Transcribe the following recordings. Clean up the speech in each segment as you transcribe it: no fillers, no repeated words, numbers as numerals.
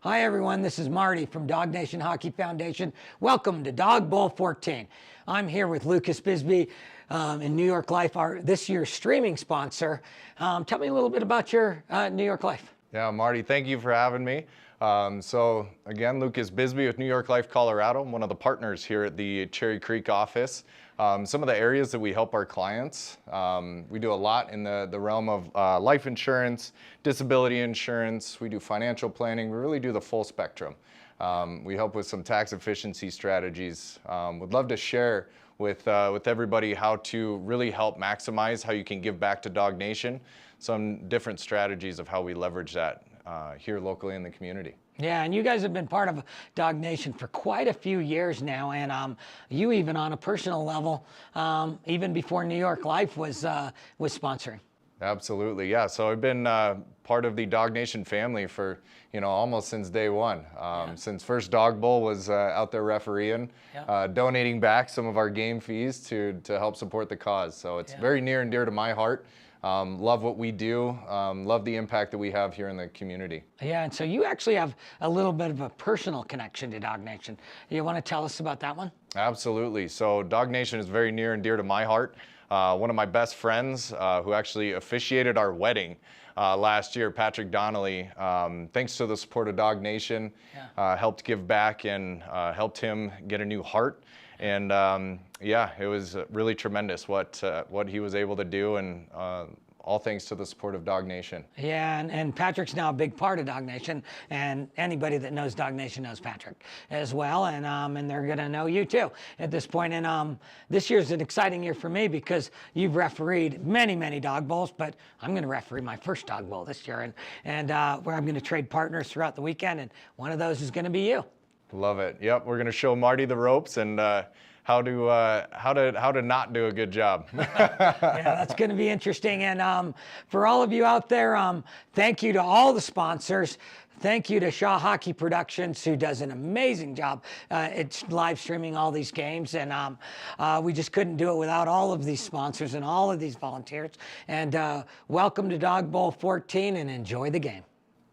Hi everyone, this is Marty from Dawg Nation Hockey Foundation. Welcome to Dawg Bowl 14. I'm here with Lucas Bisbee in New York Life, this year's streaming sponsor. Tell me a little bit about your New York Life. Yeah, Marty, thank you for having me. So again, Lucas Bisbee with New York Life, Colorado. I'm one of the partners here at the Cherry Creek office. Some of the areas that we help our clients, we do a lot in the realm of life insurance, disability insurance. We do financial planning. We really do the full spectrum. We help with some tax efficiency strategies. Would love to share with everybody how to really help maximize how you can give back to Dawg Nation, some different strategies of how we leverage that here locally in the community. Yeah, and you guys have been part of Dawg Nation for quite a few years now, and you even on a personal level, even before New York Life was sponsoring. Absolutely, yeah. So I've been part of the Dawg Nation family for almost since day one. Since first Dawg Bowl was out there refereeing, donating back some of our game fees to help support the cause. So it's very near and dear to my heart. Love what we do, love the impact that we have here in the community. Yeah, and so you actually have a little bit of a personal connection to Dawg Nation. You want to tell us about that one? Absolutely. So Dawg Nation is very near and dear to my heart. One of my best friends who actually officiated our wedding last year, Patrick Donnelly, thanks to the support of Dawg Nation, helped give back and helped him get a new heart. And yeah, it was really tremendous what he was able to do, and all thanks to the support of Dawg Nation. Yeah, and Patrick's now a big part of Dawg Nation, and anybody that knows Dawg Nation knows Patrick as well, and they're gonna know you too at this point. And this year's an exciting year for me because you've refereed many Dawg Bowls, but I'm gonna referee my first Dawg Bowl this year, and where I'm gonna trade partners throughout the weekend, and one of those is gonna be you. Love it. Yep, we're gonna show Marty the ropes and how to not do a good job. Yeah, that's going to be interesting. And for all of you out there, thank you to all the sponsors. Thank you to Shaw Hockey Productions, who does an amazing job at live streaming all these games. And we just couldn't do it without all of these sponsors and all of these volunteers. And welcome to Dawg Bowl 14, and enjoy the game.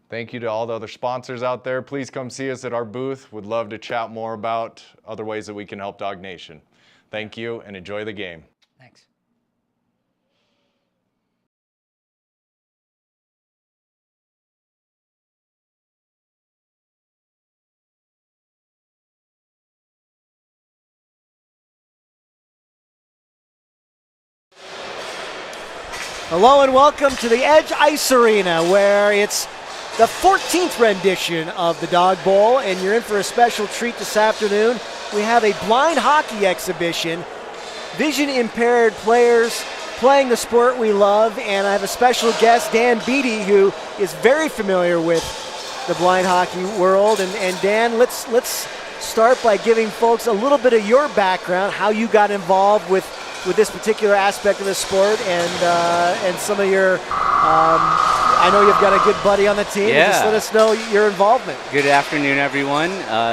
Thank you to all the other sponsors out there. Please come see us at our booth. Would love to chat more about other ways that we can help Dawg Nation. Thank you, and enjoy the game. Thanks. Hello and welcome to the Edge Ice Arena, where it's the 14th rendition of the Dawg Bowl, and you're in for a special treat this afternoon. We have a blind hockey exhibition, vision impaired players playing the sport we love, and I have a special guest, Dan Beatty, who is very familiar with the blind hockey world. And Dan, let's start by giving folks a little bit of your background, how you got involved with this particular aspect of the sport, and some of your I know you've got a good buddy on the team. Yeah. Just let us know your involvement. Good afternoon, everyone.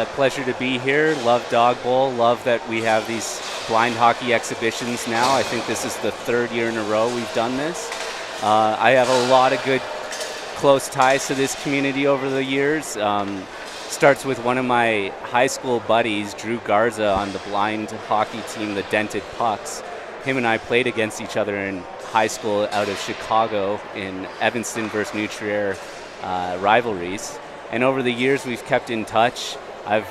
Pleasure to be here. Love Dawg Bowl. Love that we have these blind hockey exhibitions now. I think this is the third year in a row we've done this. I have a lot of good close ties to this community over the years. Starts with one of my high school buddies, Drew Garza, on the blind hockey team, the Dented Pucks. Him and I played against each other in high school out of Chicago in Evanston versus New Trier rivalries. And over the years, we've kept in touch. I've,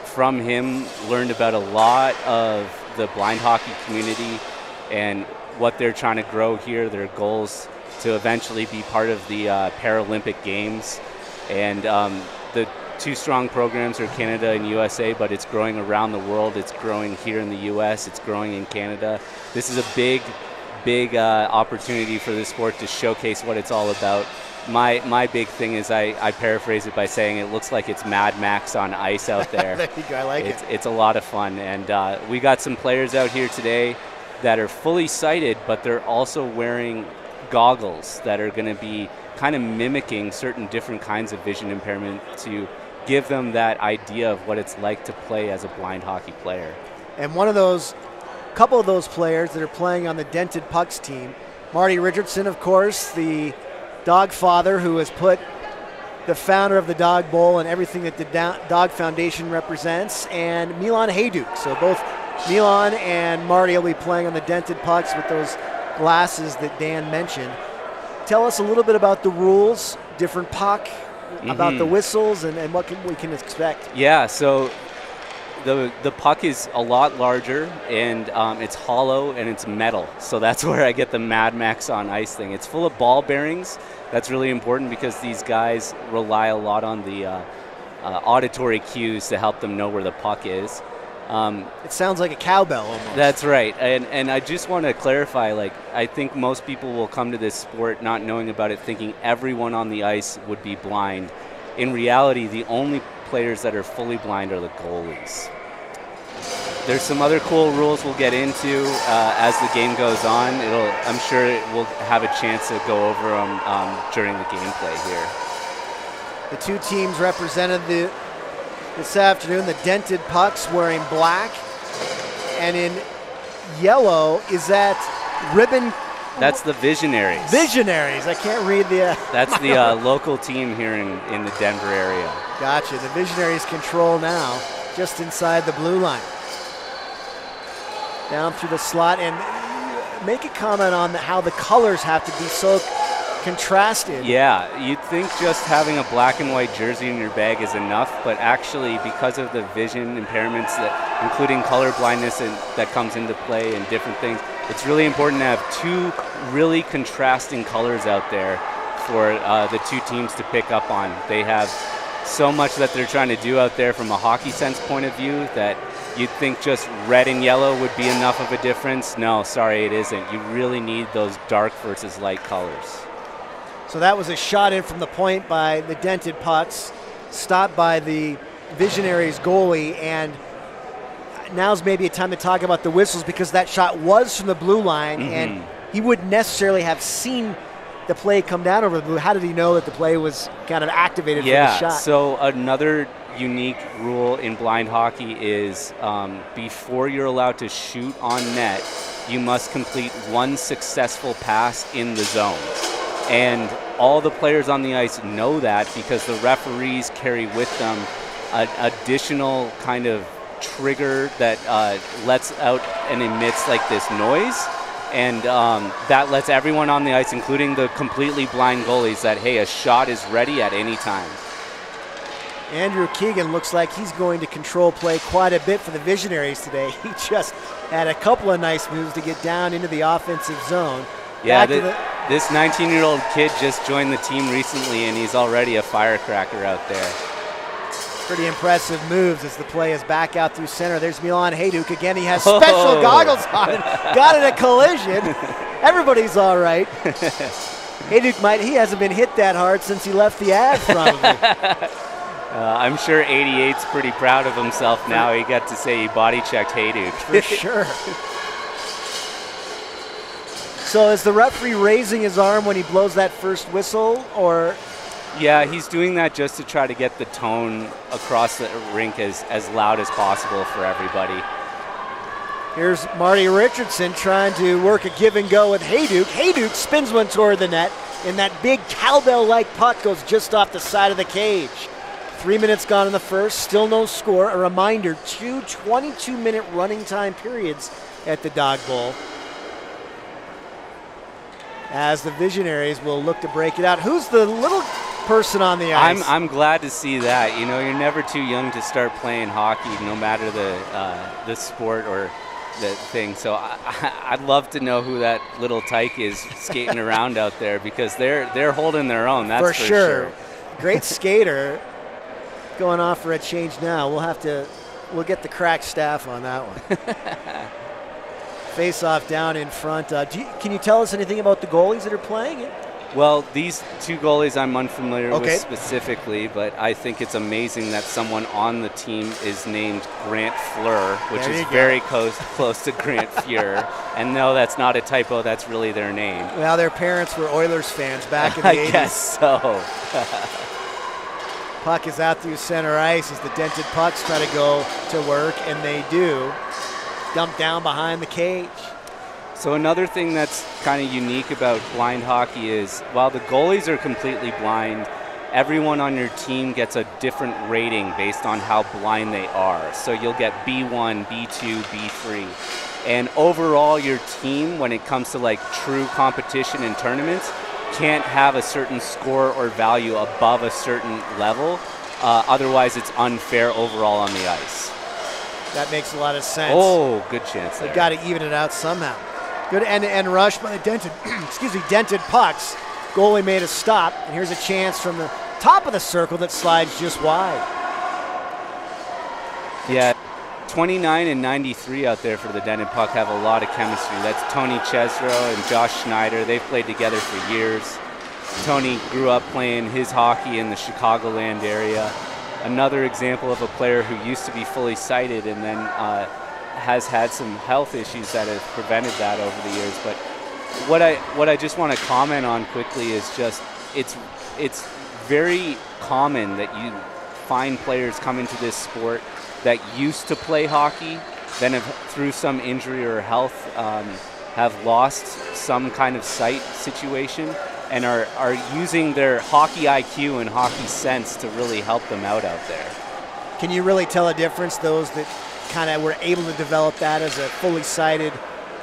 from him, learned about a lot of the blind hockey community and what they're trying to grow here, their goals to eventually be part of the Paralympic Games. And the two strong programs are Canada and USA, but it's growing around the world. It's growing here in the US, it's growing in Canada. This is a big opportunity for the sport to showcase what it's all about. My big thing is I paraphrase it by saying it looks like it's Mad Max on ice out there. There you go, I like it. It's a lot of fun, and we got some players out here today that are fully sighted, but they're also wearing goggles that are going to be kind of mimicking certain different kinds of vision impairment to give them that idea of what it's like to play as a blind hockey player. And couple of those players that are playing on the Dented Pucks team, Marty Richardson, of course, the Dawg father, who has put the founder of the Dawg Bowl and everything that the Dawg Foundation represents, and Milan Hajduk. So both Milan and Marty will be playing on the dented pucks with those glasses that Dan mentioned. Tell us a little bit about the rules, different puck, about the whistles, and what we can expect. Yeah, so the puck is a lot larger, and it's hollow and it's metal. So that's where I get the Mad Max on ice thing. It's full of ball bearings. That's really important because these guys rely a lot on the auditory cues to help them know where the puck is. It sounds like a cowbell almost. That's right. And I just want to clarify, like, I think most people will come to this sport not knowing about it, thinking everyone on the ice would be blind. In reality, the only players that are fully blind are the goalies. There's some other cool rules we'll get into as the game goes on. I'm sure we'll have a chance to go over them during the gameplay here. The two teams represented this afternoon, the dented pucks wearing black, and in yellow, is that ribbon? That's the Visionaries. Visionaries, I can't read the... That's the local team here in the Denver area. Gotcha, the Visionaries control now, just inside the blue line. Down through the slot, and make a comment on how the colors have to be so contrasted. Yeah, you'd think just having a black and white jersey in your bag is enough, but actually because of the vision impairments, including color blindness that comes into play and different things, it's really important to have two really contrasting colors out there for the two teams to pick up on. They have so much that they're trying to do out there from a hockey sense point of view that you'd think just red and yellow would be enough of a difference. No, sorry, it isn't. You really need those dark versus light colors. So that was a shot in from the point by the dented pucks, stopped by the Visionaries goalie, and now's maybe a time to talk about the whistles because that shot was from the blue line, and he wouldn't necessarily have seen the play come down over the blue. How did he know that the play was kind of activated for the shot? Yeah, so another unique rule in blind hockey is before you're allowed to shoot on net, you must complete one successful pass in the zone. And all the players on the ice know that because the referees carry with them an additional kind of trigger that lets out and emits like this noise. And that lets everyone on the ice, including the completely blind goalies, that, hey, a shot is ready at any time. Andrew Keegan looks like he's going to control play quite a bit for the Visionaries today. He just had a couple of nice moves to get down into the offensive zone. Yeah, this 19-year-old kid just joined the team recently, and he's already a firecracker out there. Pretty impressive moves as the play is back out through center. There's Milan Hajduk again. He has special goggles on and got in a collision. Everybody's all right. Hajduk he hasn't been hit that hard since he left the ad probably. I'm sure 88's pretty proud of himself now. He got to say he body checked Hajduk. For sure. So is the referee raising his arm when he blows that first whistle, or? Yeah, he's doing that just to try to get the tone across the rink as loud as possible for everybody. Here's Marty Richardson trying to work a give and go with Hajduk. Hajduk spins one toward the net, and that big cowbell-like puck goes just off the side of the cage. 3 minutes gone in the first, still no score. A reminder, 2 22-minute running time periods at the Dawg Bowl, as the Visionaries will look to break it out. Who's the little person on the ice? I'm glad to see that. You know, you're never too young to start playing hockey, no matter the sport or the thing. So I'd love to know who that little tyke is skating around out there, because they're holding their own. That's for sure. Great skater. Going off for a change now. We'll get the crack staff on that one. Face-off down in front. Can you tell us anything about the goalies that are playing it? Well, these two goalies I'm unfamiliar with specifically, but I think it's amazing that someone on the team is named Grant Fleur, which is very close to Grant Fuhr. And no, that's not a typo. That's really their name. Well, their parents were Oilers fans back in the 80s. I guess so. Puck is out through center ice as the dented pucks try to go to work, and they do. Dumped down behind the cage. So another thing that's kind of unique about blind hockey is while the goalies are completely blind, everyone on your team gets a different rating based on how blind they are. So you'll get B1, B2, B3. And overall, your team, when it comes to like true competition in tournaments, can't have a certain score or value above a certain level. Otherwise, it's unfair overall on the ice. That makes a lot of sense. Oh, good chance there. They've got to even it out somehow. Good end-to-end rush by the dented pucks. Goalie made a stop, and here's a chance from the top of the circle that slides just wide. Yeah, 29 and 93 out there for the dented puck have a lot of chemistry. That's Tony Chesro and Josh Schneider. They've played together for years. Tony grew up playing his hockey in the Chicagoland area. Another example of a player who used to be fully sighted and then has had some health issues that have prevented that over the years. But what I just want to comment on quickly is just it's very common that you find players come into this sport that used to play hockey, then have, through some injury or health, have lost some kind of sight situation and are using their hockey IQ and hockey sense to really help them out there. Can you really tell a difference, those that kind of were able to develop that as a fully sighted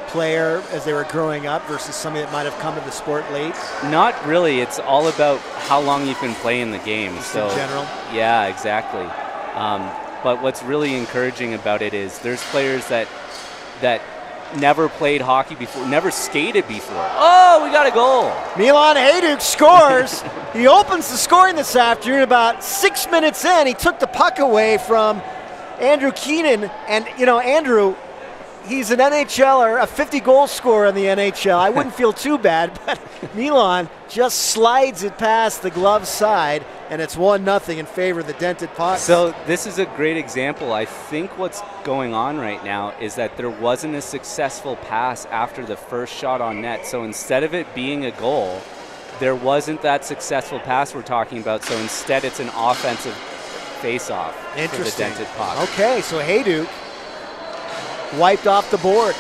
player as they were growing up versus somebody that might have come to the sport late? Not really. It's all about how long you've been playing the game. Just so in general? Yeah, exactly. But what's really encouraging about it is there's players that never played hockey before, never skated before. Oh, we got a goal. Milan Hajduk scores. He opens the scoring this afternoon. About 6 minutes in, he took the puck away from Andrew Keenan. And, you know, Andrew, he's an NHLer, a 50-goal scorer in the NHL. I wouldn't feel too bad, but Milan just slides it past the glove side, and it's 1-0 in favor of the dented puck. So this is a great example. I think what's going on right now is that there wasn't a successful pass after the first shot on net. So instead of it being a goal, there wasn't that successful pass we're talking about. So instead it's an offensive face-off for the dented puck. Okay, so Hajduk wiped off the board.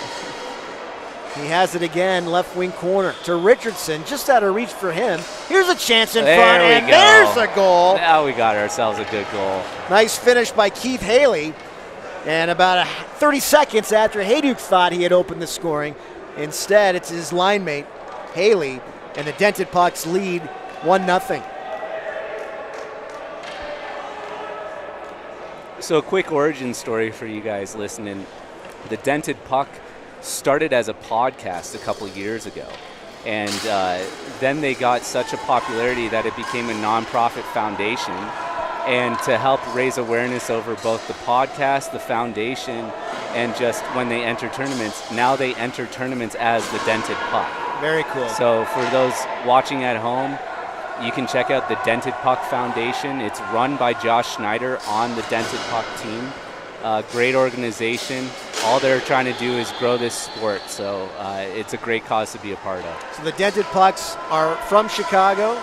He has it again, left wing corner to Richardson, just out of reach for him. Here's a chance in front, and there's a goal. Now we got ourselves a good goal. Nice finish by Keith Haley. And about 30 seconds after Hajduk thought he had opened the scoring, instead it's his line mate, Haley, and the dented pucks lead 1-0. So a quick origin story for you guys listening. The Dented Puck started as a podcast a couple years ago, and then they got such a popularity that it became a nonprofit foundation, and to help raise awareness over both the podcast, the foundation, and just when they enter tournaments, now they enter tournaments as the Dented Puck. Very cool. So for those watching at home, you can check out the Dented Puck Foundation. It's run by Josh Schneider on the Dented Puck team. Great organization. All they're trying to do is grow this sport, so it's a great cause to be a part of. So the dented pucks are from Chicago.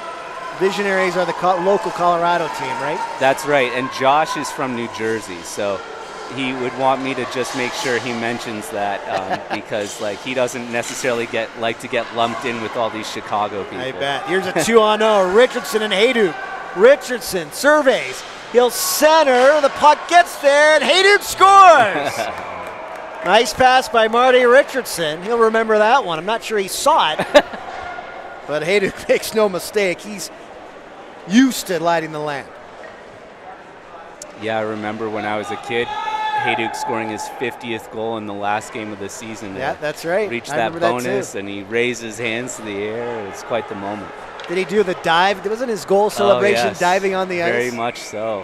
Visionaries are the local Colorado team, right? That's right, and Josh is from New Jersey, so he would want me to just make sure he mentions that because he doesn't necessarily like to get lumped in with all these Chicago people. I bet. Here's a 2-on-0, Richardson and Hajduk. Richardson surveys. He'll center, the puck gets there, and Hajduk scores! Nice pass by Marty Richardson. He'll remember that one. I'm not sure he saw it, but Hajduk makes no mistake. He's used to lighting the lamp. Yeah, I remember when I was a kid, Hajduk scoring his 50th goal in the last game of the season. Yeah, that's right. Reached that bonus, and he raised his hands to the air. It's quite the moment. Did he do the dive? Wasn't his goal celebration yes. diving on the ice? Very much so.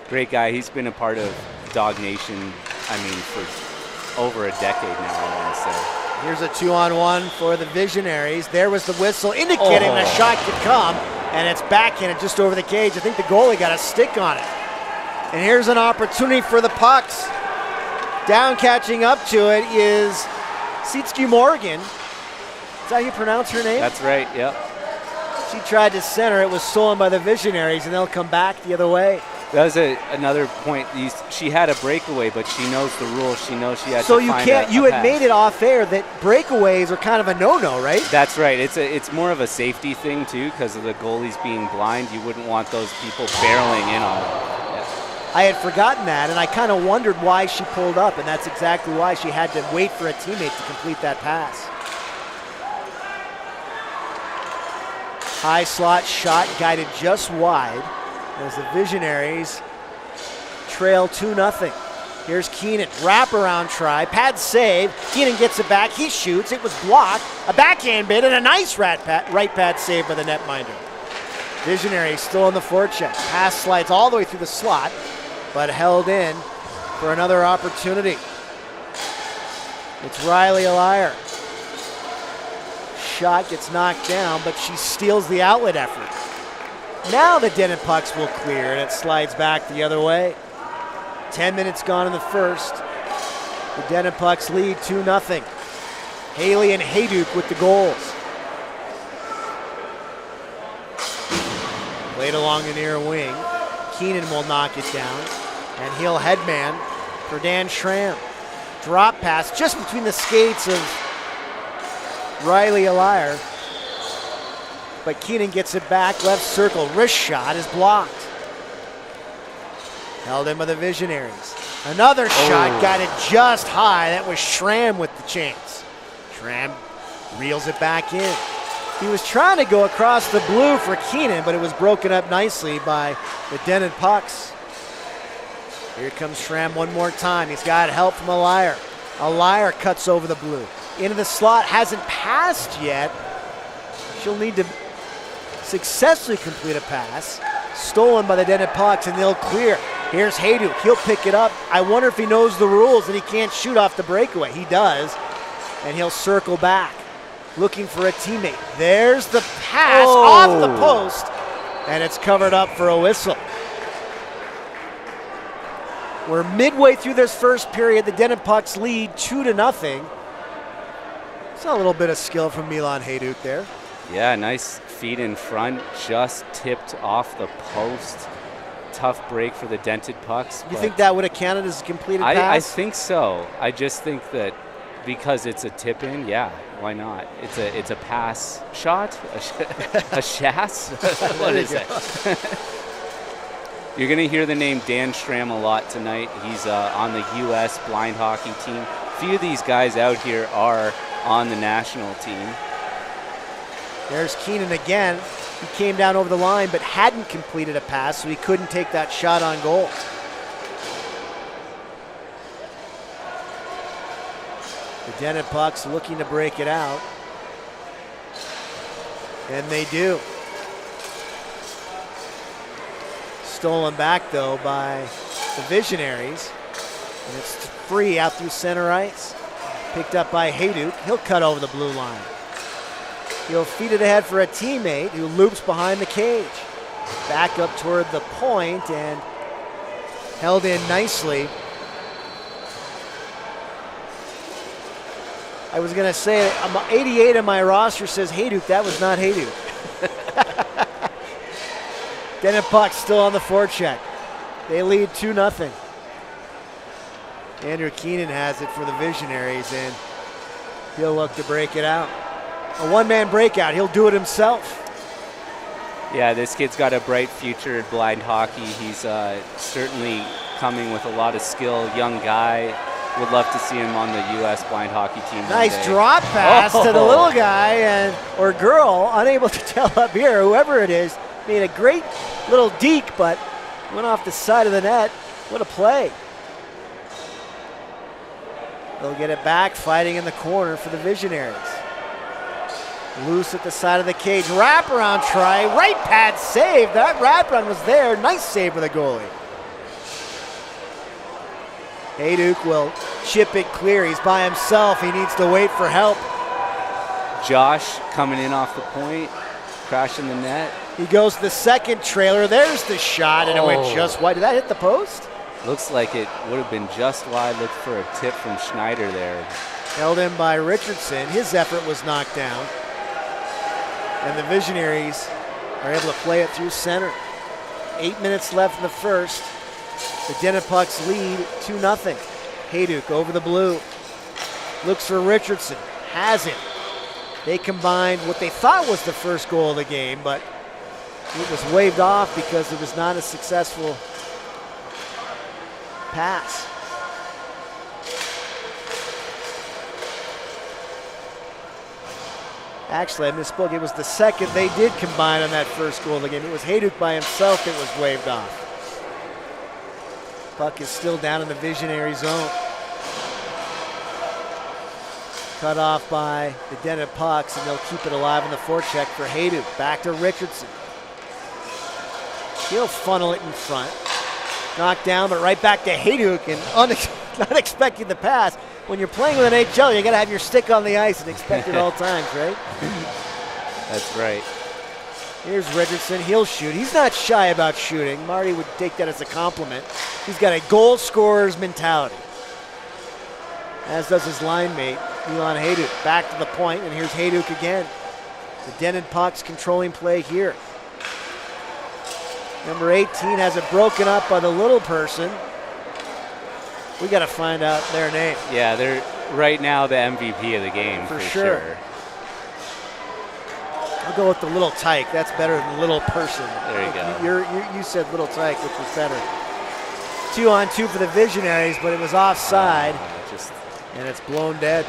Great guy. He's been a part of Dawg Nation, for over a decade now, I want to say. Here's a 2-on-1 for the Visionaries. There was the whistle indicating the shot could come, and it's backhanded just over the cage. I think the goalie got a stick on it. And here's an opportunity for the pucks. Down catching up to it is Sitski Morgan. Is that how you pronounce her name? That's right, yep. She tried to center. It was stolen by the Visionaries, and they'll come back the other way. That was another point. She had a breakaway, but she knows the rules. She knows she had So to you find can't. a You had pass. made it off air that breakaways are kind of a no-no, right? That's right. It's more of a safety thing too, because of the goalies being blind. You wouldn't want those people barreling in on them. I had forgotten that, and I kind of wondered why she pulled up, and that's exactly why she had to wait for a teammate to complete that pass. High slot shot guided just wide as the Visionaries trail 2-0. Here's Keenan, wraparound try, pad save. Keenan gets it back, he shoots, it was blocked, a backhand bid, and a nice right pad save by the netminder. Visionaries still on the forecheck. Pass slides all the way through the slot, but held in for another opportunity. It's Riley Eliar. Shot gets knocked down, but she steals the outlet effort. Now the Denton Pucks will clear, and it slides back the other way. 10 minutes gone in the first. The Denton Pucks lead 2-0. Haley and Hayduk with the goals. Played along the near wing. Keenan will knock it down, and he'll headman for Dan Schramm. Drop pass just between the skates of Riley Eliar. But Keenan gets it back, left circle, wrist shot is blocked. Held in by the Visionaries. Another shot, got it just high. That was Schramm with the chance. Schramm reels it back in. He was trying to go across the blue for Keenan, but it was broken up nicely by the Denton Pucks. Here comes Schramm one more time. He's got help from Eliar. Eliar cuts over the blue. Into the slot, hasn't passed yet. She'll need to successfully complete a pass. Stolen by the Denton Pucks, and they'll clear. Here's Hayduk, he'll pick it up. I wonder if he knows the rules and he can't shoot off the breakaway. He does, and he'll circle back, looking for a teammate. There's the pass off the post, and it's covered up for a whistle. We're midway through this first period. The Denton Pucks lead 2-0. It's a little bit of skill from Milan Hayduk there. Yeah, nice feet in front, just tipped off the post. Tough break for the dented Pucks. You think that would have counted as a completed pass? I think so. I just think that because it's a tip in, yeah, why not? It's a pass shot, a shass. What is it? You're gonna hear the name Dan Schramm a lot tonight. He's on the U.S. blind hockey team. A few of these guys out here are on the national team. There's Keenan again. He came down over the line but hadn't completed a pass, so he couldn't take that shot on goal. The Denton Pucks looking to break it out. And they do. Stolen back, though, by the Visionaries. And it's free out through center ice. Picked up by Hayduk. He'll cut over the blue line. He'll feed it ahead for a teammate who loops behind the cage. Back up toward the point and held in nicely. I was going to say, 88 on my roster says Hayduk. That was not Hayduk. Denton Pucks still on the forecheck. They lead 2-0. Andrew Keenan has it for the Visionaries, and he'll look to break it out. A one-man breakout. He'll do it himself. Yeah, this kid's got a bright future in blind hockey. He's certainly coming with a lot of skill. Young guy. Would love to see him on the U.S. blind hockey team. Nice drop pass to the little guy or girl, unable to tell up here. Whoever it is, made a great little deke, but went off the side of the net. What a play. They'll get it back, fighting in the corner for the Visionaries. Loose at the side of the cage. Wraparound try. Right pad save. That wraparound was there. Nice save for the goalie. Hayduk will chip it clear. He's by himself. He needs to wait for help. Josh coming in off the point, crashing the net. He goes to the second trailer. There's the shot, and it went just wide. Did that hit the post? Looks like it would have been just wide. Look for a tip from Schneider there. Held in by Richardson. His effort was knocked down. And the Visionaries are able to play it through center. 8 minutes left in the first. The Denton Pucks lead 2-0. Hayduk over the blue. Looks for Richardson. Has it. They combined what they thought was the first goal of the game, but it was waved off because it was not a successful pass. Actually, I misspoke. It was the second they did combine on that first goal of the game. It was Hayduk by himself that was waved off. Puck is still down in the visionary zone. Cut off by the Denton Pucks, and they'll keep it alive in the forecheck for Hayduk. Back to Richardson. He'll funnel it in front. Knocked down, but right back to Hayduk, and not expecting the pass. When you're playing with an HL, you got to have your stick on the ice and expect it all times, right? That's right. Here's Richardson. He'll shoot. He's not shy about shooting. Marty would take that as a compliment. He's got a goal scorer's mentality, as does his line mate, Milan Hayduk. Back to the point, and here's Hayduk again. The Denton Pucks controlling play here. Number 18 has it broken up by the little person. We got to find out their name. Yeah, they're right now the MVP of the game for sure. I'll go with the little tyke. That's better than little person. There you go. You said little tyke, which was better. 2-on-2 for the Visionaries, but it was offside, and it's blown dead.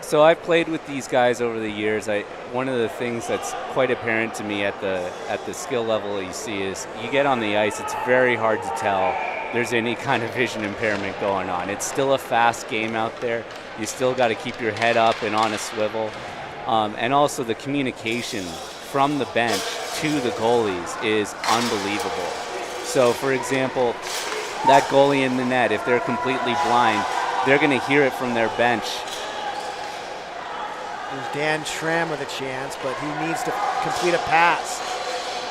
So I've played with these guys over the years. One of the things that's quite apparent to me at the skill level you see is you get on the ice, it's very hard to tell there's any kind of vision impairment going on. It's still a fast game out there. You still got to keep your head up and on a swivel. And also the communication from the bench to the goalies is unbelievable. So for example, that goalie in the net, if they're completely blind, they're going to hear it from their bench. There's Dan Schramm with a chance, but he needs to complete a pass.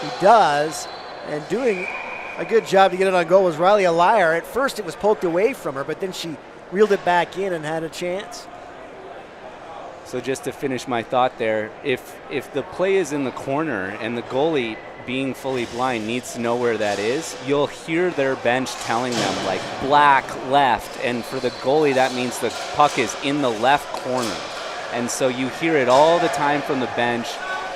He does, and doing a good job to get it on goal was Riley Allaire. At first it was poked away from her, but then she reeled it back in and had a chance. So just to finish my thought there, if the play is in the corner and the goalie being fully blind needs to know where that is, you'll hear their bench telling them like black left, and for the goalie that means the puck is in the left corner. And so you hear it all the time from the bench,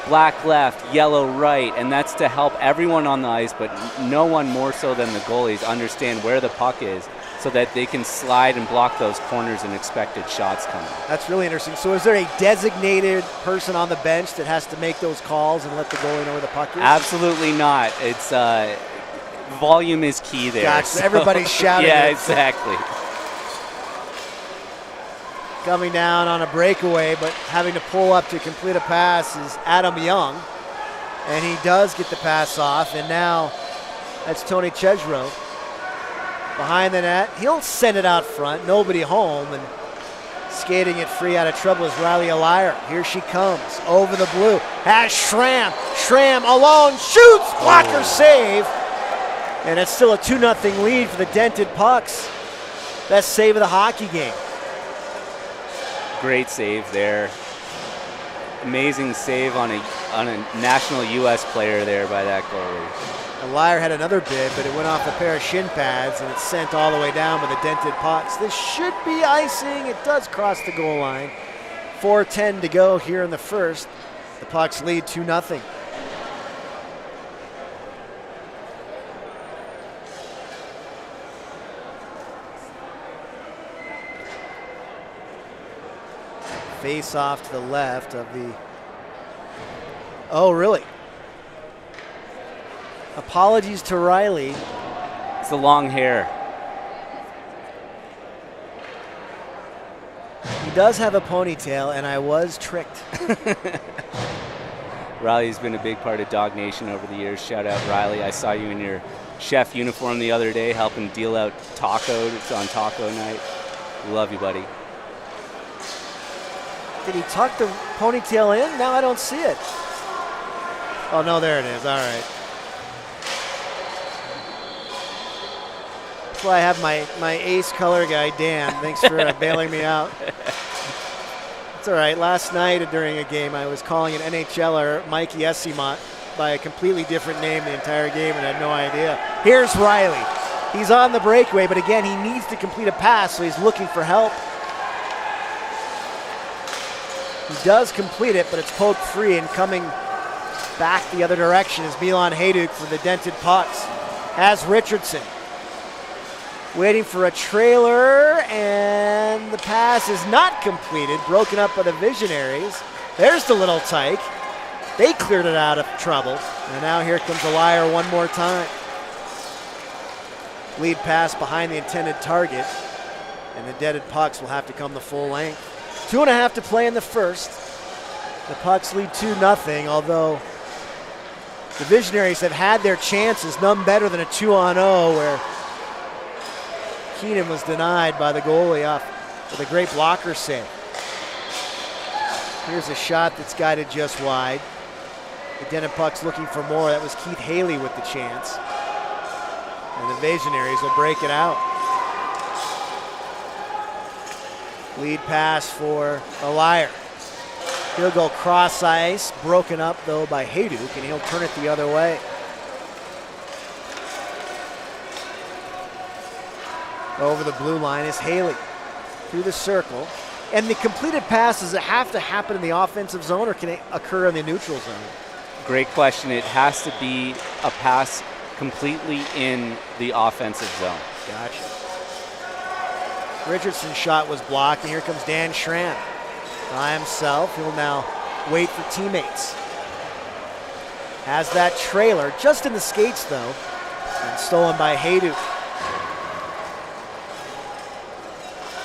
black left, yellow right, and that's to help everyone on the ice, but no one more so than the goalies understand where the puck is so that they can slide and block those corners and expected shots coming. That's really interesting. So is there a designated person on the bench that has to make those calls and let the goalie know where the puck is? Absolutely not. It's volume is key there. Gotcha. So everybody's shouting. Yeah, exactly. Coming down on a breakaway, but having to pull up to complete a pass is Adam Young. And he does get the pass off, and now that's Tony Chesro. Behind the net, he'll send it out front, nobody home, and skating it free out of trouble is Riley Allaire. Here she comes, over the blue, has Schramm. Schramm alone, shoots, blocker save. And it's still a 2-0 lead for the Denton Pucks. Best save of the hockey game. Great save there. Amazing save on a national U.S. player there by that goalie. Allaire had another bid, but it went off a pair of shin pads, and it's sent all the way down with the Denton Pucks. This should be icing. It does cross the goal line. 4:10 to go here in the first. The Pucks lead 2-0. Face off to the left of the... Oh, really? Apologies to Riley. It's the long hair. He does have a ponytail, and I was tricked. Riley's been a big part of Dawg Nation over the years. Shout out, Riley. I saw you in your chef uniform the other day helping deal out tacos on taco night. We love you, buddy. Did he tuck the ponytail in? Now I don't see it. Oh, no, there it is. All right. That's why I have my ace color guy, Dan. Thanks for bailing me out. It's all right. Last night during a game, I was calling an NHLer, Mikey Esimont, by a completely different name the entire game and had no idea. Here's Riley. He's on the breakaway, but again, he needs to complete a pass, so he's looking for help. He does complete it, but it's poked free, and coming back the other direction is Milan Hajduk for the dented pucks. Has Richardson. Waiting for a trailer, and the pass is not completed, broken up by the Visionaries. There's the little tyke. They cleared it out of trouble, and now here comes a liar one more time. Lead pass behind the intended target, and the deaded pucks will have to come the full length. 2.5 to play in the first. The Pucks lead 2-0, although the Visionaries have had their chances, none better than a 2-on-0 where Keenan was denied by the goalie off with a great blocker save. Here's a shot that's guided just wide. The Denton Pucks looking for more. That was Keith Haley with the chance. And the Visionaries will break it out. Lead pass for a liar. He'll go cross ice, broken up though by Hajduk, and he'll turn it the other way. Over the blue line is Haley through the circle. And the completed passes that have to happen in the offensive zone, or can it occur in the neutral zone? Great question. It has to be a pass completely in the offensive zone. Gotcha. Richardson's shot was blocked, and here comes Dan Schramm. By himself, he'll now wait for teammates. Has that trailer, just in the skates though, and stolen by Hajduk.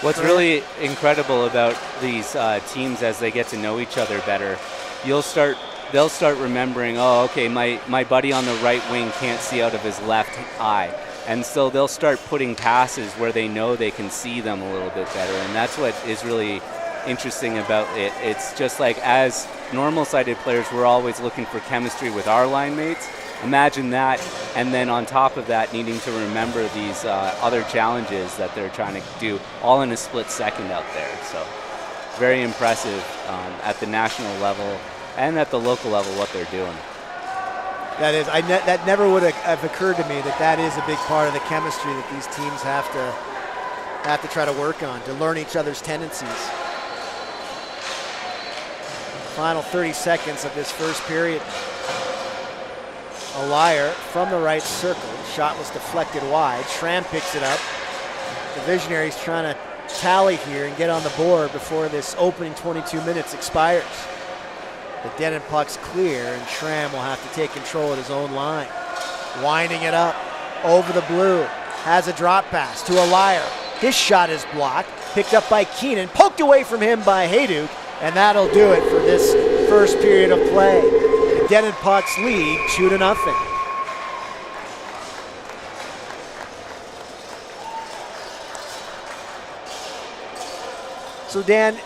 What's really incredible about these teams as they get to know each other better, they'll start remembering, oh, okay, my buddy on the right wing can't see out of his left eye. And so they'll start putting passes where they know they can see them a little bit better. And that's what is really interesting about it. It's just like, as normal-sided players, we're always looking for chemistry with our line mates. Imagine that, and then on top of that, needing to remember these other challenges that they're trying to do, all in a split second out there. So very impressive at the national level and at the local level what they're doing. That is, that never would have occurred to me that is a big part of the chemistry that these teams have to try to work on, to learn each other's tendencies. Final 30 seconds of this first period. A liar from the right circle. Shot was deflected wide. Schramm picks it up. The Visionaries trying to tally here and get on the board before this opening 22 minutes expires. The Denton Puck's clear, and Schramm will have to take control at his own line. Winding it up over the blue. Has a drop pass to a liar. His shot is blocked. Picked up by Keenan. Poked away from him by Hajduk. And that'll do it for this first period of play. The Denton Pucks lead 2-0. So Dan,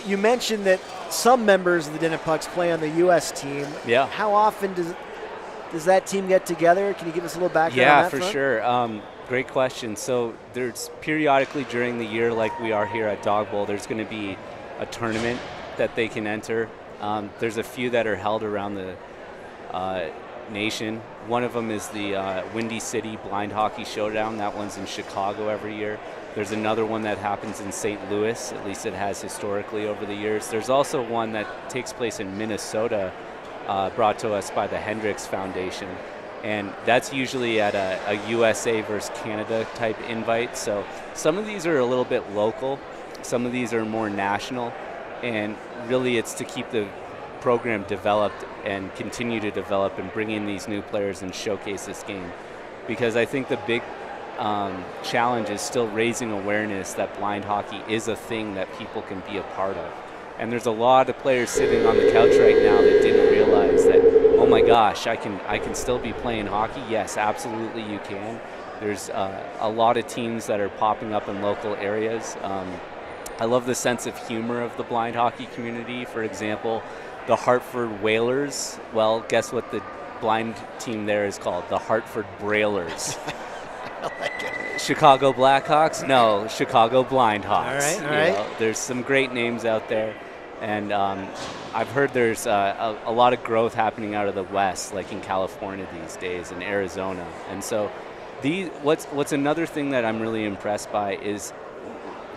you mentioned that some members of the Denton Pucks play on the U.S. team. Yeah. How often does that team get together? Can you give us a little background on that for front? sure. Great question. So there's periodically during the year, like we are here at Dawg Bowl, there's going to be a tournament that they can enter. There's a few that are held around the nation. One of them is the Windy City Blind Hockey Showdown. That one's in Chicago every year. There's another one that happens in St. Louis, at least it has historically over the years. There's also one that takes place in Minnesota, brought to us by the Hendricks Foundation. And that's usually at a USA versus Canada type invite. So some of these are a little bit local. Some of these are more national. And really it's to keep the program developed and continue to develop and bring in these new players and showcase this game. Because I think the big challenge is still raising awareness that blind hockey is a thing that people can be a part of. And there's a lot of players sitting on the couch right now that didn't realize that, oh my gosh, I can still be playing hockey. Yes, absolutely you can. There's a lot of teams that are popping up in local areas. I love the sense of humor of the blind hockey community. For example, the Hartford Whalers. Well, guess what the blind team there is called? The Hartford Brailers. I like it. Chicago Blackhawks? No, Chicago Blindhawks. All right. There's some great names out there. And I've heard there's a lot of growth happening out of the West, like in California these days, and Arizona. And so what's another thing that I'm really impressed by is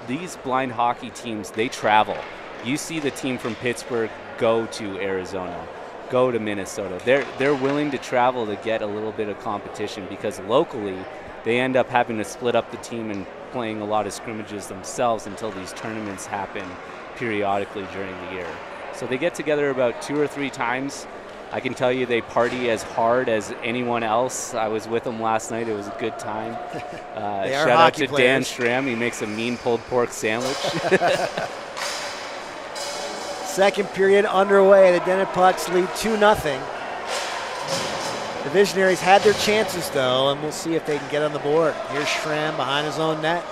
these blind hockey teams, they travel. You see the team from Pittsburgh go to Arizona, go to Minnesota. They're willing to travel to get a little bit of competition, because locally they end up having to split up the team and playing a lot of scrimmages themselves until these tournaments happen periodically during the year. So they get together about 2 or 3 times. I can tell you they party as hard as anyone else. I was with them last night. It was a good time. Shout out to players. Dan Schramm. He makes a mean pulled pork sandwich. Second period underway. The Denton Pucks lead 2-0. The Visionaries had their chances, though, and we'll see if they can get on the board. Here's Schramm behind his own net.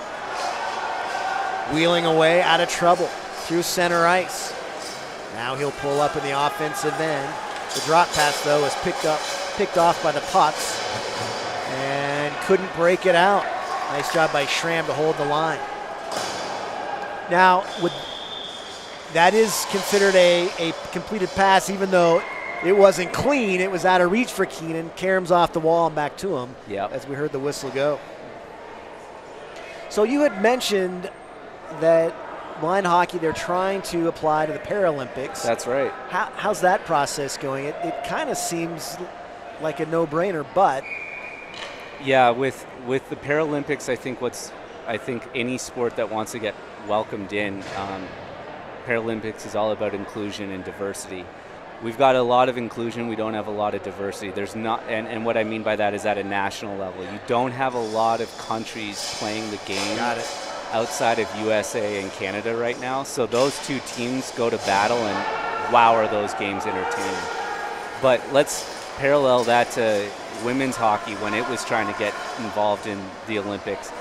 Wheeling away out of trouble through center ice. Now he'll pull up in the offensive end. The drop pass, though, is picked off by the Pucks and couldn't break it out. Nice job by Schramm to hold the line. Now, that is considered a completed pass, even though it wasn't clean. It was out of reach for Keenan. Karam's off the wall and back to him as we heard the whistle go. So you had mentioned that blind hockey, they're trying to apply to the Paralympics. That's right. How's that process going? It kind of seems like a no-brainer, but yeah, with the Paralympics, I think any sport that wants to get welcomed in, Paralympics is all about inclusion and diversity. We've got a lot of inclusion. We don't have a lot of diversity. There's not, and what I mean by that is at a national level. You don't have a lot of countries playing the game outside of USA and Canada right now. So those two teams go to battle, and wow, are those games entertaining. But let's parallel that to women's hockey when it was trying to get involved in the Olympics.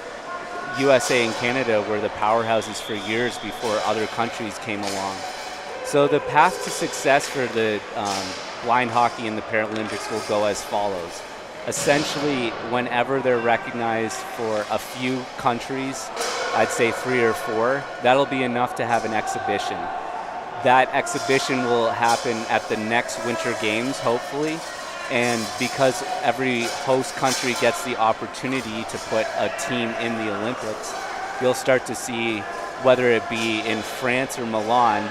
USA and Canada were the powerhouses for years before other countries came along. So the path to success for the blind hockey in the Paralympics will go as follows. Essentially, whenever they're recognized for a few countries, I'd say 3 or 4, that'll be enough to have an exhibition. That exhibition will happen at the next Winter Games, hopefully. And because every host country gets the opportunity to put a team in the Olympics, you'll start to see, whether it be in France or Milan,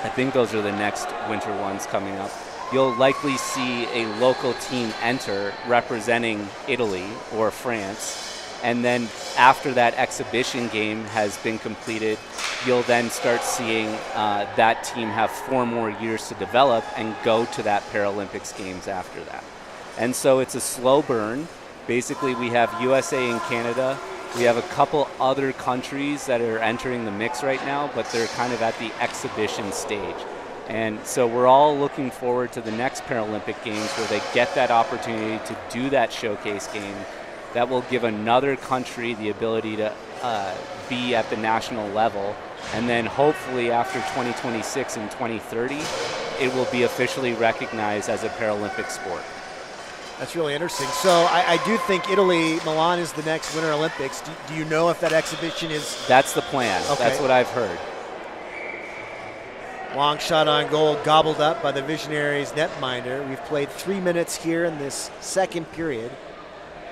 I think those are the next winter ones coming up, you'll likely see a local team enter representing Italy or France. And then after that exhibition game has been completed, you'll then start seeing that team have 4 more years to develop and go to that Paralympics games after that. And so it's a slow burn. Basically, we have USA and Canada. We have a couple other countries that are entering the mix right now, but they're kind of at the exhibition stage. And so we're all looking forward to the next Paralympic Games where they get that opportunity to do that showcase game. That will give another country the ability to be at the national level. And then hopefully after 2026 and 2030, it will be officially recognized as a Paralympic sport. that's really interesting. So I do think Italy, Milan is the next Winter Olympics. Do you know if that exhibition is? That's the plan. Okay. That's what I've heard. Long shot on goal, gobbled up by the Visionaries netminder. We've played 3 minutes here in this second period.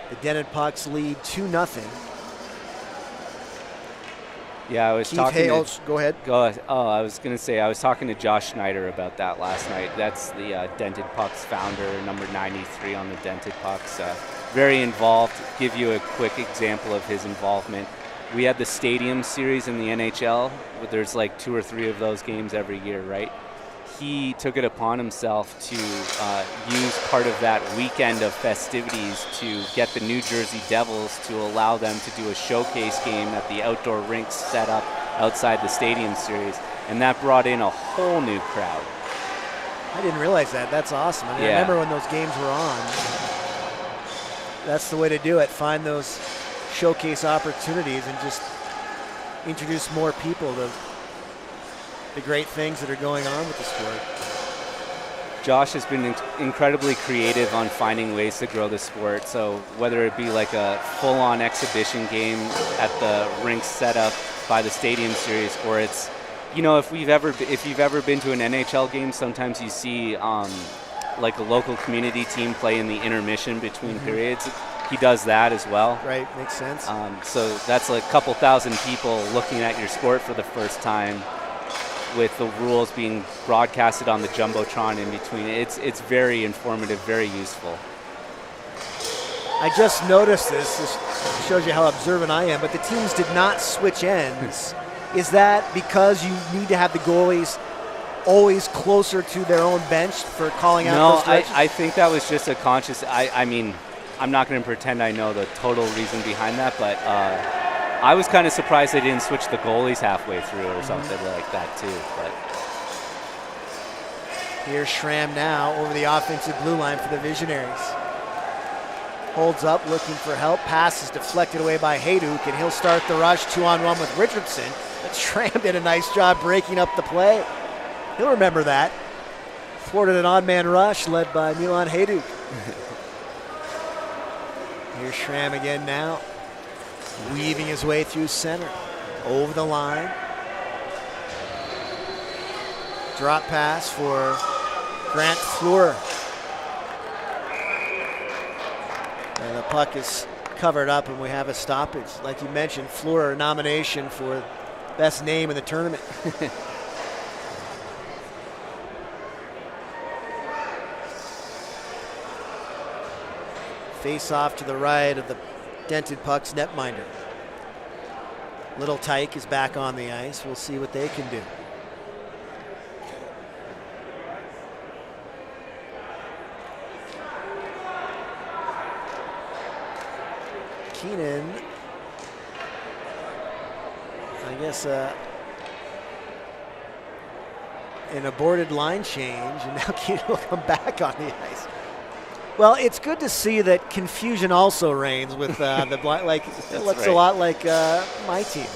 The Denton Pucks lead 2-0. Yeah, I was Keith talking Hales, go ahead. I was going to say, I was talking to Josh Schneider about that last night. That's the Denton Pucks founder, number 93 on the Denton Pucks. Very involved. Give you a quick example of his involvement. We had the Stadium Series in the NHL. There's like 2 or 3 of those games every year, right? He took it upon himself to use part of that weekend of festivities to get the New Jersey Devils to allow them to do a showcase game at the outdoor rinks set up outside the Stadium Series. And that brought in a whole new crowd. I didn't realize that. That's awesome. I remember when those games were on. That's the way to do it. Find those showcase opportunities and just introduce more people to the great things that are going on with the sport. Josh has been incredibly creative on finding ways to grow the sport. So whether it be like a full-on exhibition game at the rink set up by the Stadium Series, or it's you know, if you've ever been to an NHL game, sometimes you see like a local community team play in the intermission between periods. He does that as well. Right, makes sense. So that's like a couple thousand people looking at your sport for the first time, with the rules being broadcasted on the Jumbotron in between. It's very informative, very useful. I just noticed this. This shows you how observant I am, but the teams did not switch ends. Is that because you need to have the goalies always closer to their own bench for calling out those stretches? No, I think that was just a conscious, I mean, I'm not going to pretend I know the total reason behind that, but I was kind of surprised they didn't switch the goalies halfway through or something like that too. But here's Schramm now over the offensive blue line for the Visionaries. Holds up, looking for help. Pass is deflected away by Hayduk, and he'll start the rush 2-on-1 with Richardson. But Schramm did a nice job breaking up the play. He'll remember that. Thwarted an odd man rush led by Milan Hayduk. Here's Schramm again now, weaving his way through center, over the line. Drop pass for Grant Fleur. And the puck is covered up, and we have a stoppage. Like you mentioned, Fleur, nomination for best name in the tournament. Face off to the right of the dented puck's netminder. Little Tyke is back on the ice. We'll see what they can do. Keenan, I guess an aborted line change, and now Keenan will come back on the ice. Well, it's good to see that confusion also reigns with the blind. Like it looks a lot like my team.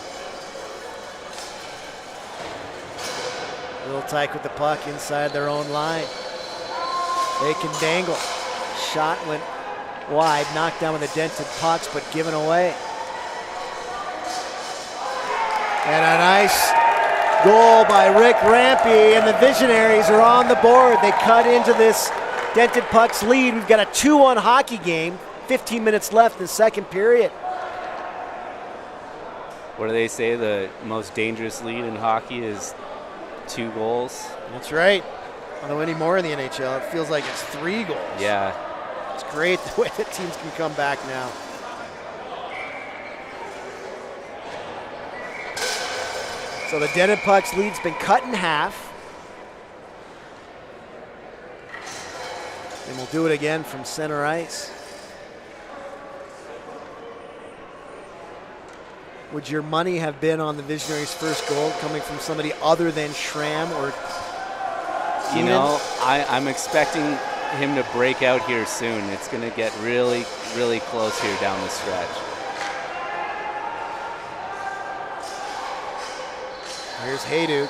Little Tyke with the puck inside their own line. They can dangle. Shot went wide, knocked down with the dented pucks, but given away. And a nice goal by Rick Rampy, and the Visionaries are on the board. They cut into this dented pucks lead. We've got a 2-1 hockey game, 15 minutes left in the second period. What do they say? The most dangerous lead in hockey is 2 goals. That's right. Although any more in the NHL, it feels like it's 3 goals. Yeah. It's great the way that teams can come back now. So the dented pucks lead's been cut in half. And we'll do it again from center ice. Would your money have been on the Visionaries' first goal coming from somebody other than Schramm or Keenan? You know, I'm expecting him to break out here soon. It's going to get really, really close here down the stretch. Here's Hayduk.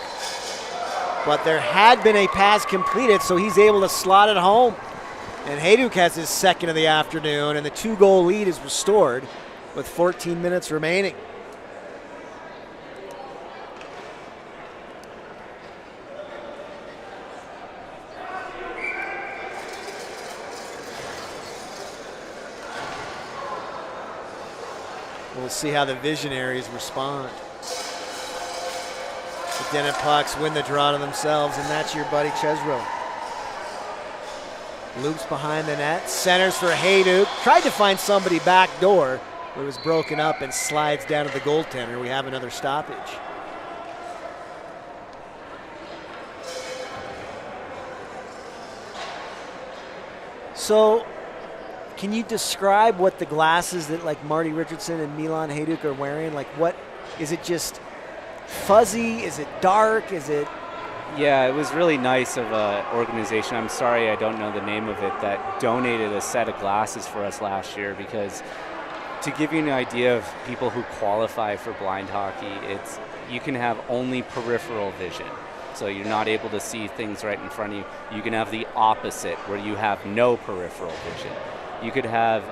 But there had been a pass completed, so he's able to slot it home. And Hayduk has his second of the afternoon, and the 2-goal lead is restored with 14 minutes remaining. We'll see how the Visionaries respond. The dented pucks win the draw to themselves, and that's your buddy Chesro. Loops behind the net, centers for Hayduk. Tried to find somebody back door, but it was broken up and slides down to the goaltender. We have another stoppage. So, can you describe what the glasses that like Marty Richardson and Milan Hayduk are wearing? Like what, is it just fuzzy? Is it dark? Is it? Yeah, it was really nice of an organization, I'm sorry I don't know the name of it, that donated a set of glasses for us last year, because to give you an idea of people who qualify for blind hockey, it's you can have only peripheral vision. So you're not able to see things right in front of you. You can have the opposite, where you have no peripheral vision. You could have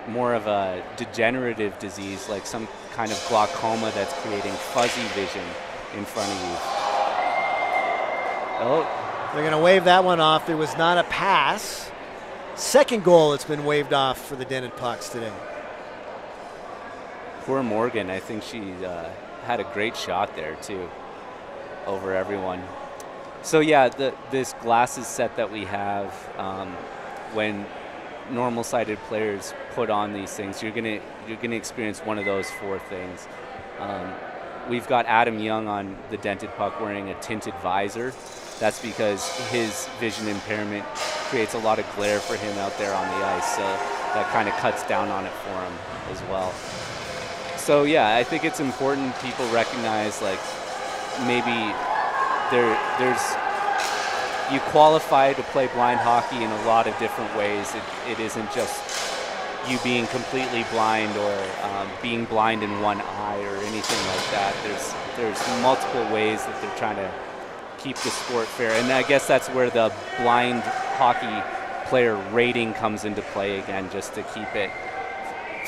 more of a degenerative disease, like some kind of glaucoma that's creating fuzzy vision in front of you. Oh, They're going to wave that one off. There was not a pass. Second goal that's been waved off for the Dented Pucks today. poor Morgan. I think she had a great shot there too, over everyone. So yeah, this glasses set that we have, when normal-sighted players put on these things, you're gonna experience one of those four things. We've got Adam Young on the Dented Puck wearing a tinted visor. That's because his vision impairment creates a lot of glare for him out there on the ice, so that kind of cuts down on it for him as well. So yeah, I think it's important people recognize, like, maybe there's you qualify to play blind hockey in a lot of different ways. It isn't just you being completely blind or being blind in one eye or anything like that. There's multiple ways that they're trying to keep the sport fair, and I guess that's where the blind hockey player rating comes into play again, just to keep it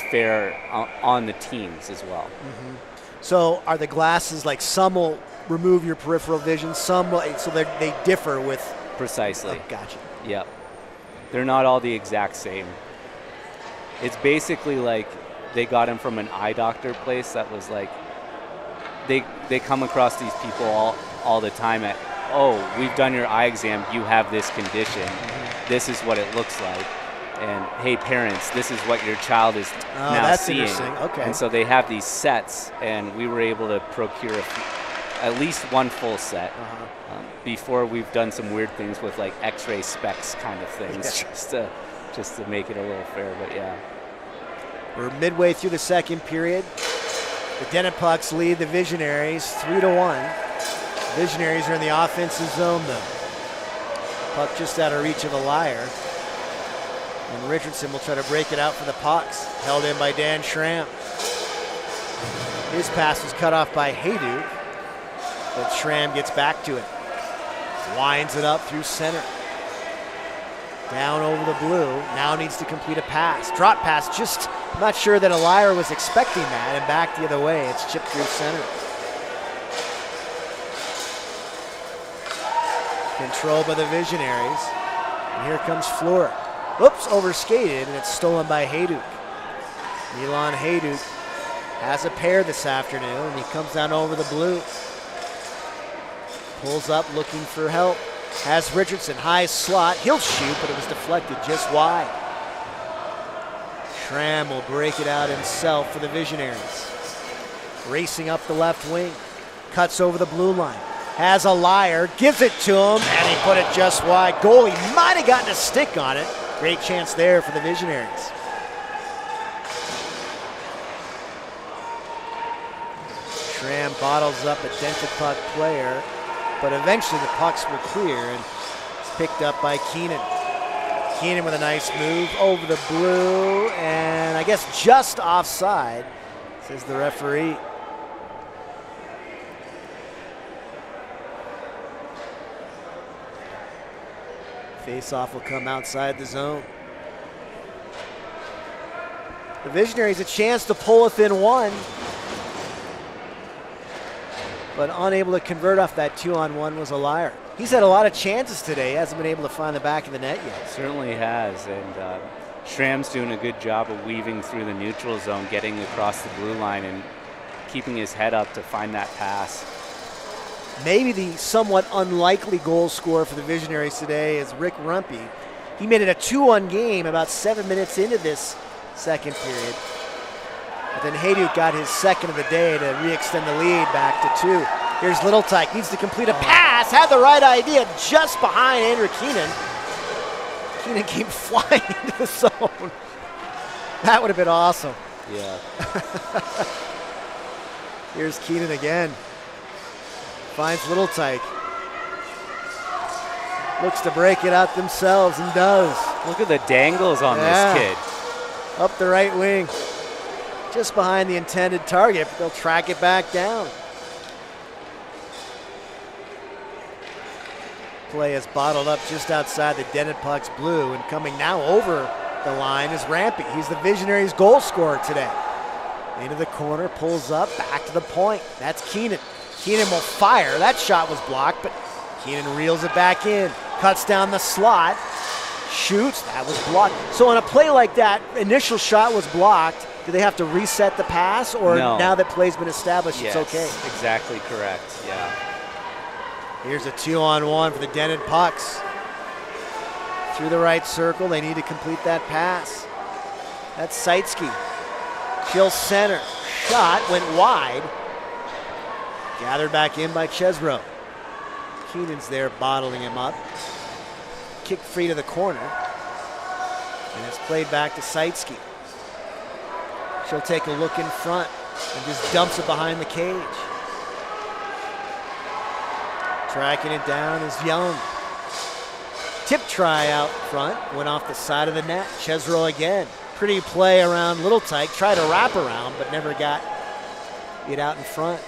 fair on the teams as well. Mm-hmm. So are the glasses, like, some will remove your peripheral vision, some will, so they differ with... Precisely. Oh, gotcha. Yep. They're not all the exact same. It's basically like they got him from an eye doctor place that was like, they come across these people all the time at, oh, we've done your eye exam, you have this condition, this is what it looks like, and hey parents, this is what your child is now that's seeing. interesting. Okay. And so they have these sets, and we were able to procure at least one full set. Before we've done some weird things with, like, X-ray specs kind of things, just to make it a little fair. But yeah, we're midway through the second period. The Dented Pucks lead the Visionaries 3-1. Visionaries are in the offensive zone though. Puck just out of reach of the Liar. And Richardson will try to break it out for the Pucks. Held in by Dan Schramm. His pass was cut off by Hayduk, but Schramm gets back to it. Winds it up through center. Down over the blue. Now needs to complete a pass. Drop pass. Just not sure that a Liar was expecting that, and back the other way. It's chipped through center. Controlled by the Visionaries. And here comes Fleur. Oops, overskated, and it's stolen by Hayduk. Milan Hayduk has a pair this afternoon, and he comes down over the blue. Pulls up looking for help. Has Richardson, high slot. He'll shoot, but it was deflected just wide. Schramm will break it out himself for the Visionaries. Racing up the left wing. Cuts over the blue line. Has a Liar. Gives it to him, and he put it just wide. Goalie might have gotten a stick on it. Great chance there for the Visionaries. Schramm bottles up a Dented Puck player, but eventually the pucks were clear, and it's picked up by Keenan. Keenan with a nice move over the blue, and I guess just offside, says the referee. Face-off will come outside the zone. The Visionaries a chance to pull within one, but unable to convert off that 2-on-1 was a Liar. He's had a lot of chances today. He hasn't been able to find the back of the net yet. certainly has, and Schramm's doing a good job of weaving through the neutral zone, getting across the blue line and keeping his head up to find that pass. Maybe the somewhat unlikely goal scorer for the Visionaries today is Rick Rumpy. He made it a 2-1 game about 7 minutes into this second period. But then Hayduk got his second of the day to re-extend the lead back to 2. Here's Little Tyke, needs to complete a pass, had the right idea just behind Andrew Keenan. Keenan came flying into the zone. That would have been awesome. Yeah. Here's Keenan again. Finds Little Tyke. Looks to break it out themselves and does. Look at the dangles on this kid. Up the right wing. Just behind the intended target, but they'll track it back down. Play is bottled up just outside the Dented Pucks blue, and coming now over the line is Rampy. He's the Visionaries' goal scorer today. Into the corner, pulls up, back to the point. That's Keenan. Keenan will fire. That shot was blocked, but Keenan reels it back in, cuts down the slot, shoots, that was blocked. So on a play like that, initial shot was blocked. Do they have to reset the pass, or No. now that play's been established, Yes, it's okay? exactly correct, yeah. Here's a 2-on-1 for the dented pucks. Through the right circle, they need to complete that pass. That's Seitzke. Chill center, shot, went wide. Gathered back in by Chesbro. Keenan's there bottling him up. Kick free to the corner. And it's played back to Seitzke. She'll take a look in front and just dumps it behind the cage. Tracking it down is Young. Tip try out front, went off the side of the net. Chesbro again. Pretty play around Little Tyke. Tried to wrap around, but never got it out in front.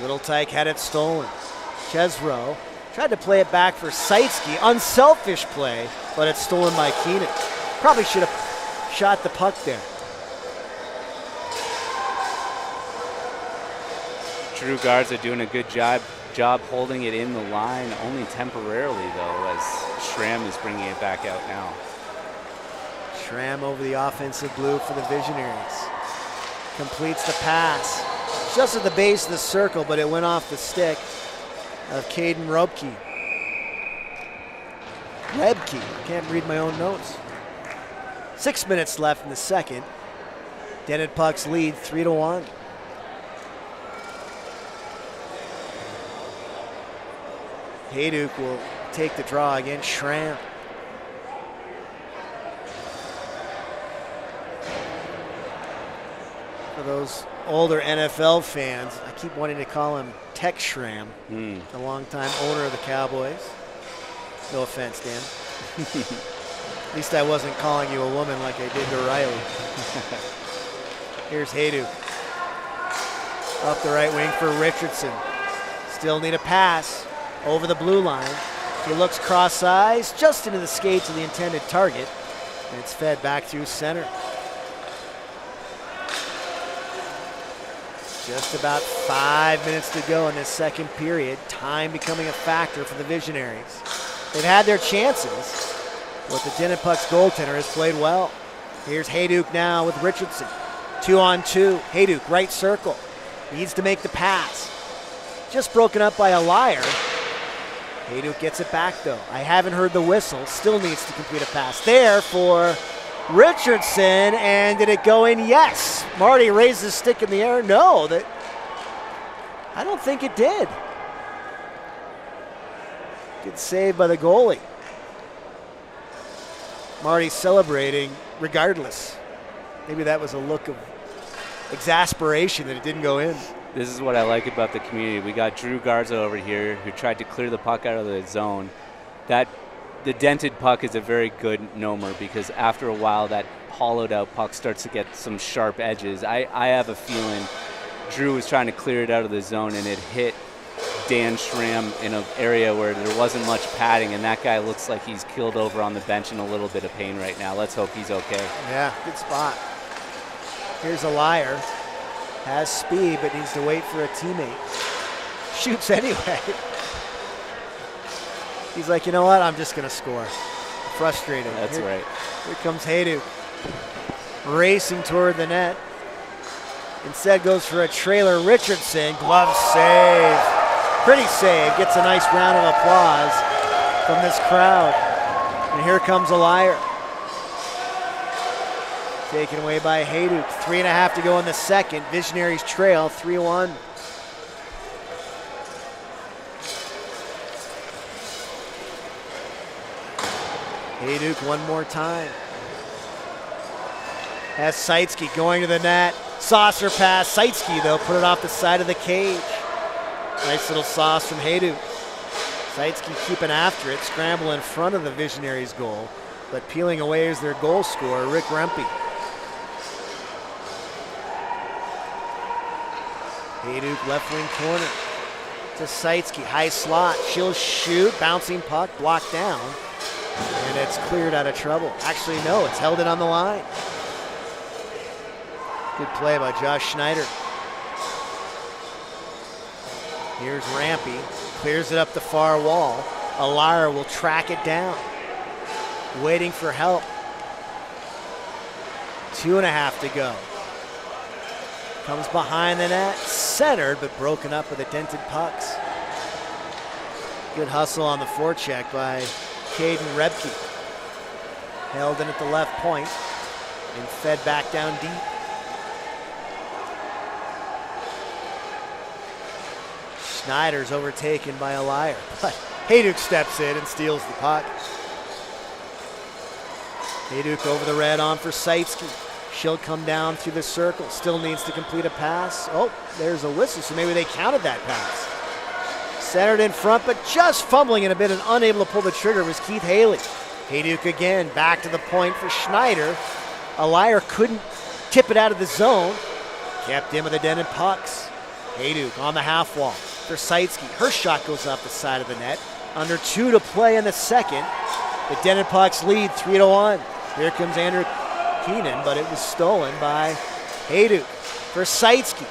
Little Tyke had it stolen. Chesbro tried to play it back for Seitzke. Unselfish play, but it's stolen by Keenan. Probably should have shot the puck there. Drew guards are doing a good job holding it in the line, only temporarily though, as Schramm is bringing it back out now. Schramm over the offensive blue for the Visionaries. Completes the pass. Just at the base of the circle, but it went off the stick of Caden Rebke. Can't read my own notes. 6 minutes left in the second. Dented Pucks lead 3-1. Hayduk will take the draw against Schramm. For those older NFL fans, I keep wanting to call him Tech Schramm, the longtime owner of the Cowboys. No offense, Dan. At least I wasn't calling you a woman like I did to Riley. Here's Hayduk. Up the right wing for Richardson. Still need a pass over the blue line. He looks cross-eyes just into the skates of the intended target, and it's fed back through center. Just about 5 minutes to go in this second period. Time becoming a factor for the Visionaries. They've had their chances, but the Dented Pucks goaltender has played well. Here's Hayduk now with Richardson. 2-on-2. Hayduk, right circle. Needs to make the pass. Just broken up by a liar. Hayduk gets it back though. I haven't heard the whistle. Still needs to complete a pass there for Richardson, and did it go in? Yes. Marty raised his stick in the air. No, I don't think it did. Good save by the goalie. Marty celebrating regardless. Maybe that was a look of exasperation that it didn't go in. This is what I like about the community. We got Drew Garza over here who tried to clear the puck out of the zone. The dented puck is a very good nomer because after a while that hollowed out puck starts to get some sharp edges. I have a feeling Drew was trying to clear it out of the zone and it hit Dan Schramm in an area where there wasn't much padding, and that guy looks like he's keeled over on the bench in a little bit of pain right now. Let's hope he's okay. Yeah, good spot. Here's a liar. Has speed, but needs to wait for a teammate. Shoots anyway. He's like, you know what? I'm just going to score. Frustrated. That's right. Here comes Hayduk. Racing toward the net. Instead goes for a trailer. Richardson. Glove save. Pretty save. Gets a nice round of applause from this crowd. And here comes a liar. Taken away by Hayduk. 3.5 to go in the second. Visionaries trail 3-1. Hayduk one more time. Has Seitzke going to the net. Saucer pass. Seitzke, though, put it off the side of the cage. Nice little sauce from Hayduk. Seitzke keeping after it. Scramble in front of the Visionaries' goal, but peeling away is their goal scorer, Rick Rempe. Hayduk left wing corner to Seitzke. High slot. She'll shoot. Bouncing puck. Blocked down. And it's cleared out of trouble. Actually, no, it's held in on the line. Good play by Josh Schneider. Here's Rampy, clears it up the far wall. Alaire will track it down, waiting for help. 2.5 to go. Comes behind the net, centered, but broken up with the dented pucks. Good hustle on the forecheck by Caden Rebke. Held in at the left point and fed back down deep. Schneider's overtaken by Alaire, but Hayduk steps in and steals the puck. Hayduk over the red on for Saitsky. She'll come down through the circle. Still needs to complete a pass. Oh, there's a whistle, so maybe they counted that pass. Centered in front, but just fumbling it a bit and unable to pull the trigger was Keith Haley. Hayduk again, back to the point for Schneider. Alaire couldn't tip it out of the zone. Kept in with the dented pucks. Hayduk on the half wall for Saitsky. Her shot goes off the side of the net. Under 2 to play in the second. The dented pucks lead 3-1. Here comes Andrew Keenan, but it was stolen by Hayduk for Saitsky.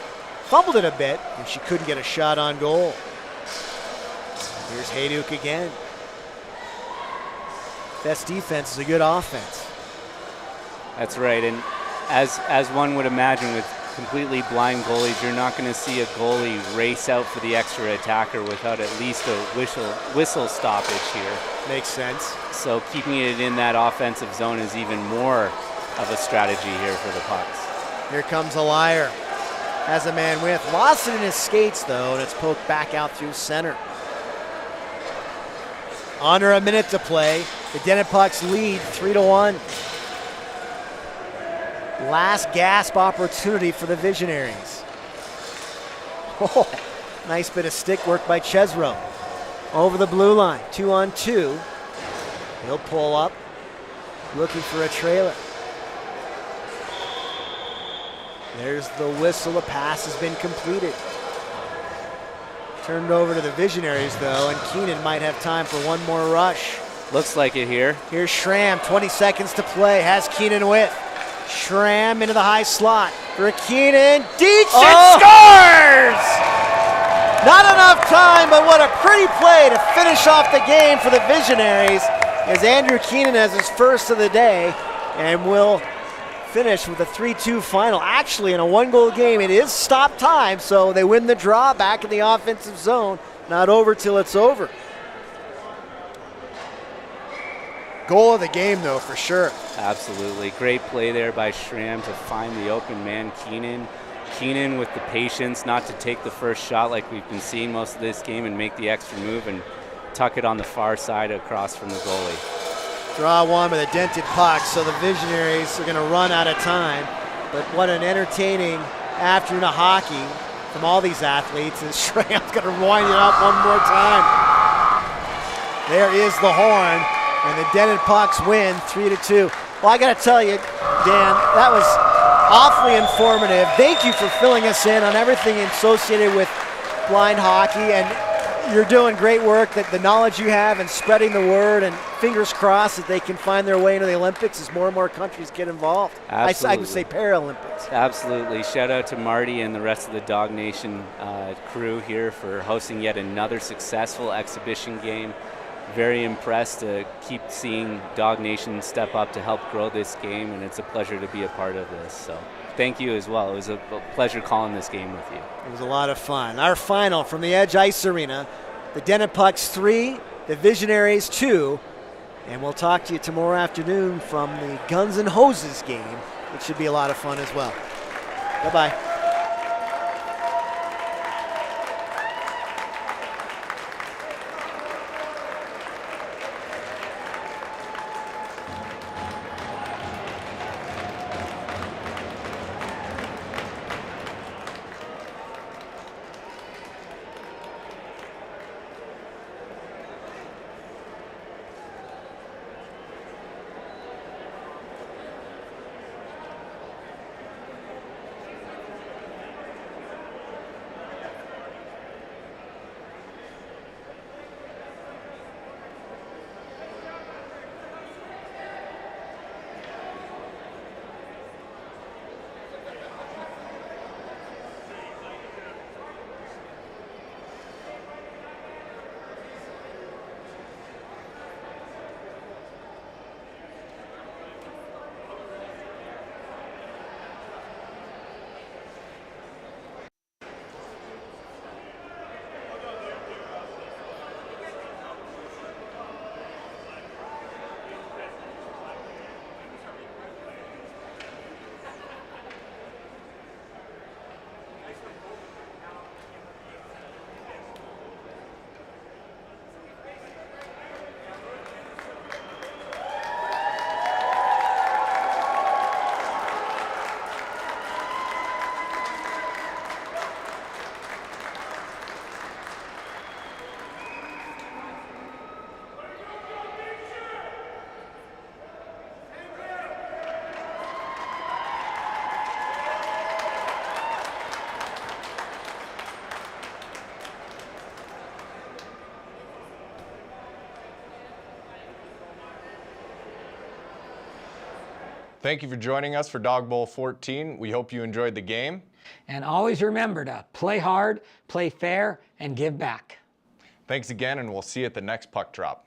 Fumbled it a bit, and she couldn't get a shot on goal. Here's Hayduk again. Best defense is a good offense. That's right, and as one would imagine with completely blind goalies, you're not going to see a goalie race out for the extra attacker without at least a whistle stoppage here. Makes sense. So keeping it in that offensive zone is even more of a strategy here for the pucks. Here comes Alaire. Has a man with. Lost it in his skates, though, and it's poked back out through center. Under a minute to play. The dented pucks lead 3-1. Last gasp opportunity for the Visionaries. Oh, nice bit of stick work by Chesro. Over the blue line, 2-on-2. He'll pull up, looking for a trailer. There's the whistle, the pass has been completed. Turned over to the Visionaries though, and Keenan might have time for one more rush. Looks like it here. Here's Schramm, 20 seconds to play, has Keenan with. Schramm into the high slot for Keenan. Dietz scores! Not enough time, but what a pretty play to finish off the game for the Visionaries as Andrew Keenan has his first of the day and will finish with a 3-2 final. Actually, in a 1-goal game, it is stop time, so they win the draw back in the offensive zone. Not over till it's over. Goal of the game, though, for sure. Absolutely. Great play there by Schramm to find the open man, Keenan. Keenan with the patience not to take the first shot like we've been seeing most of this game and make the extra move and tuck it on the far side across from the goalie. Draw one with a dented puck, so the Visionaries are going to run out of time. But what an entertaining afternoon of hockey from all these athletes, and Schramm's going to wind it up one more time. There is the horn, and the dented pucks win 3-2. Well, I got to tell you, Dan, that was awfully informative. Thank you for filling us in on everything associated with blind hockey, and you're doing great work. That the knowledge you have and spreading the word, and fingers crossed that they can find their way into the Olympics as more and more countries get involved. Absolutely. I would say Paralympics. Absolutely. Shout out to Marty and the rest of the Dawg Nation crew here for hosting yet another successful exhibition game. Very impressed to keep seeing Dawg Nation step up to help grow this game, and it's a pleasure to be a part of this. So thank you as well. It was a pleasure calling this game with you. It was a lot of fun. Our final from the Edge Ice Arena, the Dented Pucks 3, the Visionaries 2, and we'll talk to you tomorrow afternoon from the Guns and Hoses game. It should be a lot of fun as well. Bye-bye. Thank you for joining us for Dog Bowl 14. We hope you enjoyed the game. And always remember to play hard, play fair, and give back. Thanks again, and we'll see you at the next puck drop.